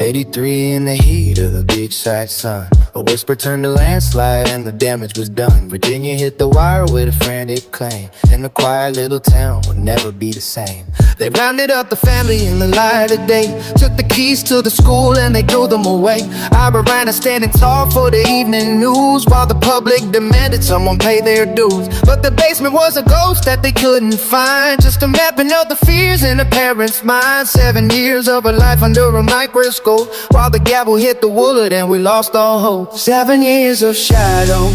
'83 in the heat of the beachside sun. A whisper turned to landslide and the damage was done. Virginia hit the wire with a frantic claim, and the quiet little town would never be the same. They rounded up the family in the light of day, took the keys to the school and they threw them away. Ira ran standing tall for the evening news, while the public demanded someone pay their dues. But the basement was a ghost that they couldn't find, just a mapping of the fears in a parent's mind. 7 years of a life under a microscope, while the gavel hit the wood and we lost all hope. 7 years of shadow,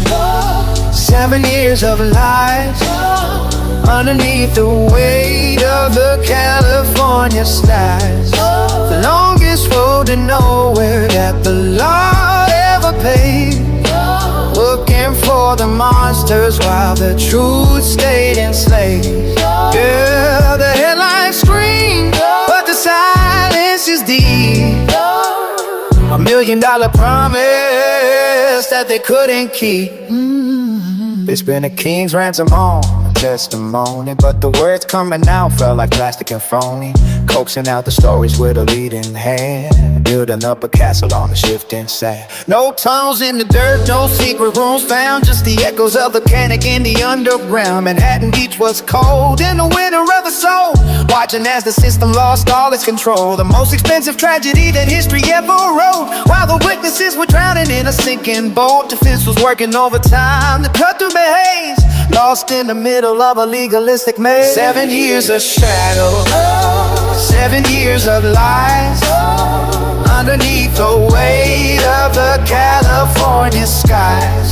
7 years of lies, underneath the weight of the California skies. The longest road to nowhere that the law ever paved, looking for the monsters while the truth stayed enslaved. Yeah, the headlines scream, but the silence is deep. $1 million promise that they couldn't keep. They spent a king's ransom on a testimony, but the words coming out felt like plastic and phony, coaxing out the stories with a leading hand, building up a castle on the shifting sand. No tunnels in the dirt, no secret rooms found, just the echoes of the panic in the underground. Manhattan Beach was cold in the winter of the soul, watching as the system lost all its control. The most expensive tragedy that history ever wrote, while the witnesses were drowning in a sinking boat. Defense was working overtime to cut through the haze, lost in the middle of a legalistic maze. 7 years of shadow, 7 years of lies, underneath the weight of the California skies.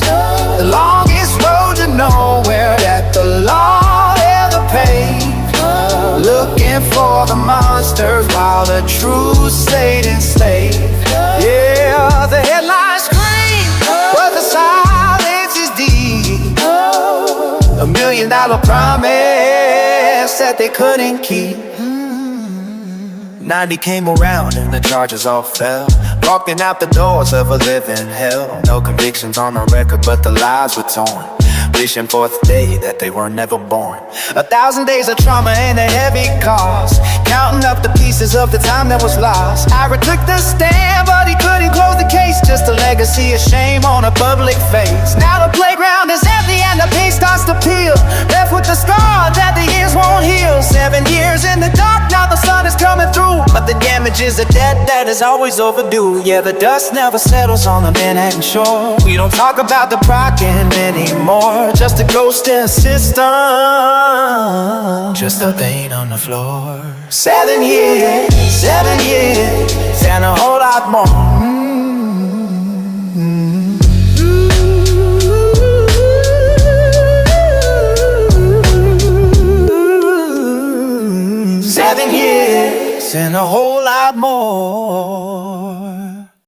The longest road to nowhere that the law ever paved, looking for the monsters while the truth stayed enslaved. Yeah, the headlines scream, but the silence is deep. $1 million promise that they couldn't keep. 90 came around and the charges all fell, walking out the doors of a living hell. No convictions on the record, but the lives were torn, wishing for the day that they were never born. 1,000 days of trauma and a heavy cost, counting up the pieces of the time that was lost. Ira took the stand, but he couldn't close the case, just a legacy of shame on a public face. Now the playground is empty and the paint starts to peel, left with the scar that the years won't heal. 7 years in the dark, now the sun is coming through, but the damage is a debt that is always overdue. Yeah, the dust never settles on the Manhattan shore. We don't talk about the problem anymore, just a ghost in a system, just a pain on the floor. 7 years, 7 years, and a whole lot more. 7 years and a whole lot more.